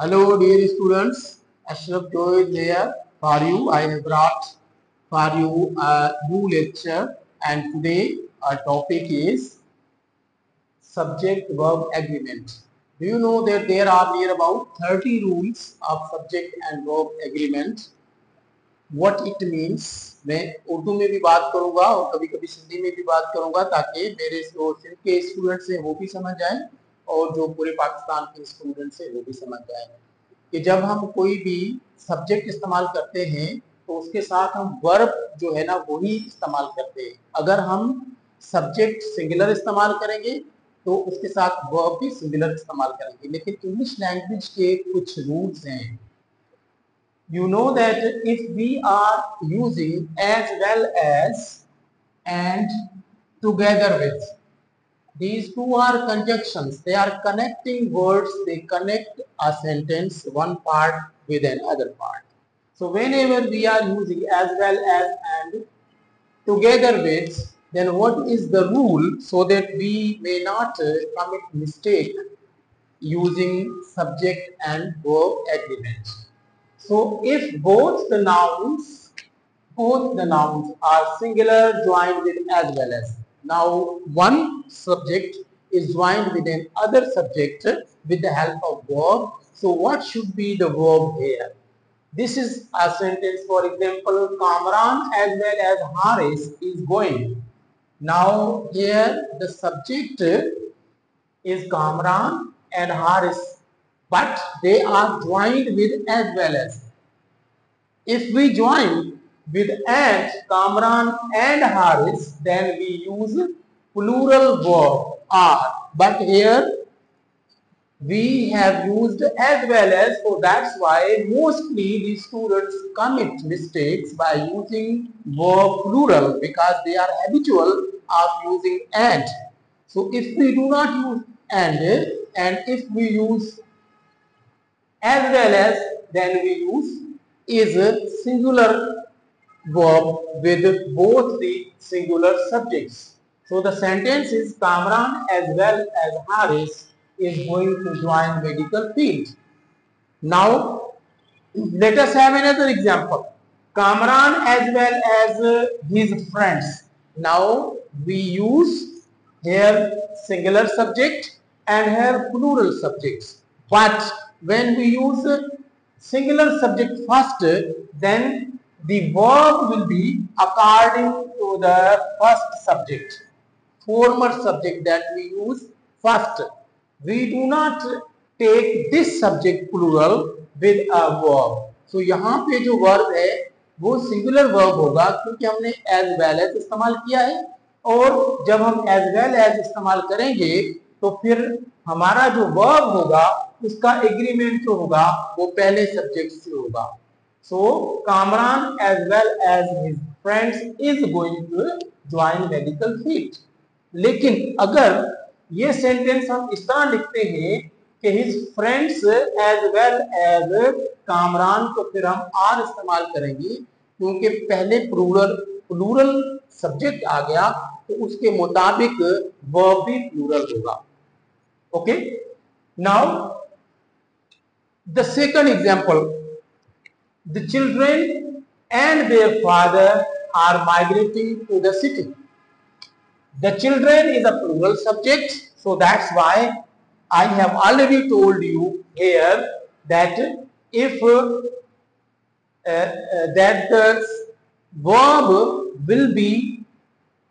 Hello, dear students. Ashraf Joy is here for you. I have brought for you a new lecture, and today our topic is subject-verb agreement. Do you know that there are near about 30 rules of subject and verb agreement? What it means? मैं उर्दू में भी बात करूंगा और कभी कभी हिंदी में भी बात करूंगा ताकि मेरे जो सिंध के स्टूडेंट्स हैं वो भी समझ जाएं और जो पूरे पाकिस्तान के स्टूडेंट्स हैं वो भी समझ जाएं कि जब हम कोई भी सब्जेक्ट इस्तेमाल करते हैं तो उसके साथ हम वर्ब जो है ना वही इस्तेमाल करते हैं। अगर हम सब्जेक्ट सिंगुलर इस्तेमाल करेंगे तो उसके साथ वर्ब भी सिंगुलर इस्तेमाल करेंगे, लेकिन इंग्लिश लैंग्वेज के कुछ रूल्स हैं। You know that if we are using as well as and together with, these two are conjunctions. They are connecting words. They connect a sentence one part with another part. So whenever we are using as well as and together with, then what is the rule so that we may not commit mistake using subject and verb agreement? So if both the nouns are singular joined with as well as. Now one subject is joined with another subject with the help of verb. So what should be the verb here? This is a sentence, for example, Kamran as well as Haris is going. Now here the subject is Kamran and Haris, but they are joined with as well as. If we join with and, Kamran and Haris, then we use plural verb are. But here we have used as well as, so that's why mostly the students commit mistakes by using verb plural because they are habitual of using and. So if we do not use and if we use as well as, then we use is a singular verb with both the singular subjects. So the sentence is Kamran as well as Haris is going to join medical field. Now let us have another example. Kamran as well as his friends. Now we use here singular subject and here plural subjects. But when we use singular subject first, then the verb will be according to the first subject, former subject that we use first. We do not take this subject plural with a verb. So यहाँ पे जो verb है वो singular verb होगा क्योंकि हमने as well as इस्तेमाल किया है, और जब हम as well as इस्तेमाल करेंगे तो फिर हमारा जो verb होगा उसका एग्रीमेंट जो होगा वो पहले सब्जेक्ट से होगा. So Kamran as well as his friends is going to join medical field. लेकिन अगर ये सेंटेंस हम इस तरह लिखते हैं कि his friends as well as Kamran, तो फिर हम आर इस्तेमाल करेंगे क्योंकि पहले प्लूरल सब्जेक्ट आ गया तो उसके मुताबिक वर्ब भी प्लूरल होगा. Okay, now the second example, the children and their father are migrating to the city. The children is a plural subject, so that's why I have already told you here that if that the verb will be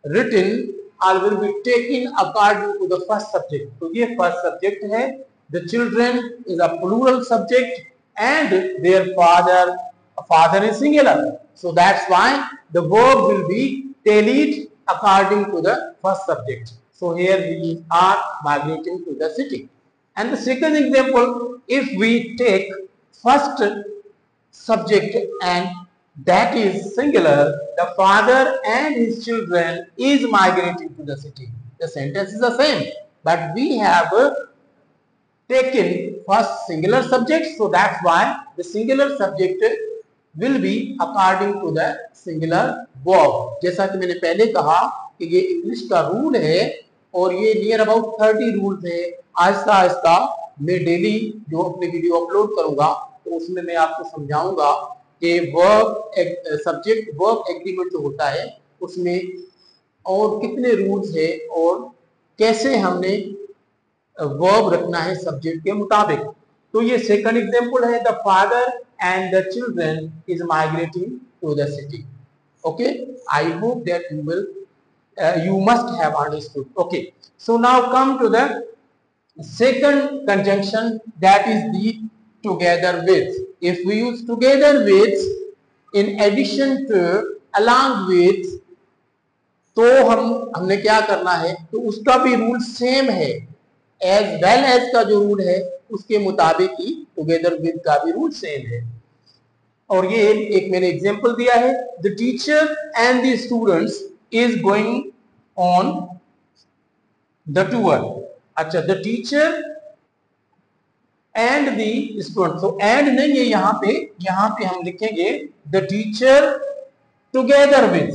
written or will be taken according to the first subject. तो ये first subject है. The children is a plural subject and their father is singular. So that's why the verb will be tallied according to the first subject. So here we are migrating to the city. And the second example, if we take first subject and that is singular, the father and his children is migrating to the city. The sentence is the same, but we have taken first singular subject, so that's why the singular subject will be according to the singular verb. जैसा कि मैंने पहले कहा कि ये English का rule है और ये नियर अबाउट 30 रूल्स है. आहिस्ता आहिस्ता मैं डेली जो अपने वीडियो अपलोड करूंगा तो उसमें मैं आपको समझाऊंगा कि वर्क सब्जेक्ट वर्क एग्रीमेंट जो होता है उसमें और कितने रूल्स है और कैसे हमने वर्ब रखना है सब्जेक्ट के मुताबिक। तो ये सेकंड एग्जांपल है, the father and the children is migrating to the city. Okay, I hope that you will you must have understood. Okay, so now come to the second conjunction, that is the together with. If we use together with in addition to, along with, तो हमने क्या करना है, तो उसका भी rule same है, as well as का जो रूल है उसके मुताबिक ही टुगेदर विद का भी रूल सेम है। और ये एक मैंने एग्जांपल दिया है, the teacher and the students is going on the tour. अच्छा, the teacher and the student, तो एंड नहीं है यहाँ पे हम लिखेंगे द टीचर टुगेदर विथ,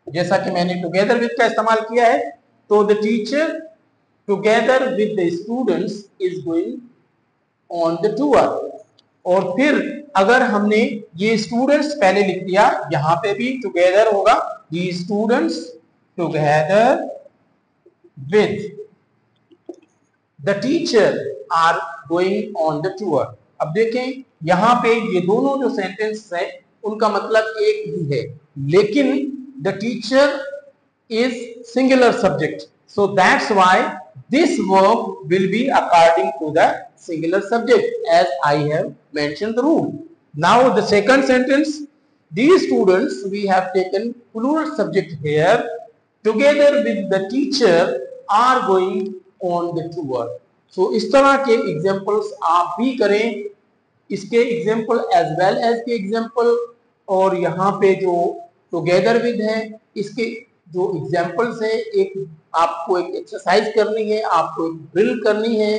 जैसा कि मैंने टुगेदर विथ का इस्तेमाल किया है, तो the teacher together with the students is going on the tour. और फिर अगर हमने ये स्टूडेंट्स पहले लिख दिया, यहां पे भी टुगेदर होगा, the students together with the teacher are going on the tour. अब देखें यहां पे ये दोनों जो सेंटेंस है उनका मतलब एक ही है, लेकिन the teacher is singular subject, so that's why this verb will be according to the singular subject as I have mentioned the rule. Now the second sentence, these students, we have taken plural subject here, together with the teacher are going on the tour. So इस तरह के examples आप भी करें, इसके example as well as के example, और यहाँ पे जो together with है इसके जो एग्जाम्पल्स है, एक आपको एक एक्सरसाइज करनी है, आपको एक ड्रिल करनी है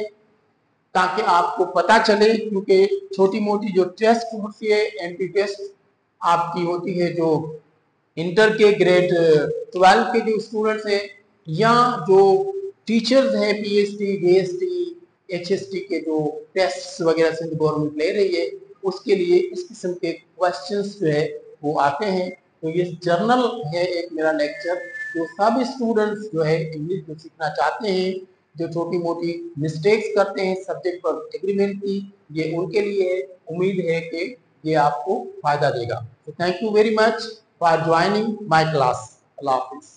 ताकि आपको पता चले, क्योंकि छोटी मोटी जो टेस्ट होती है, एंट्री टेस्ट आपकी होती है जो इंटर के ग्रेड 12 के जो स्टूडेंट्स हैं या जो टीचर्स हैं पीएचडी, डीएसटी, एचएसटी के जो टेस्ट वगैरह से गवर्नमेंट ले रही है, उसके लिए इस किस्म के क्वेश्चंस जो है वो आते हैं। तो ये जर्नल है एक मेरा लेक्चर, जो सब स्टूडेंट्स जो है इंग्लिश जो सीखना चाहते हैं, जो छोटी मोटी मिस्टेक्स करते हैं सब्जेक्ट पर एग्रीमेंट की, ये उनके लिए है। उम्मीद है कि ये आपको फायदा देगा। तो thank you very much for joining my class. Allah Hafiz.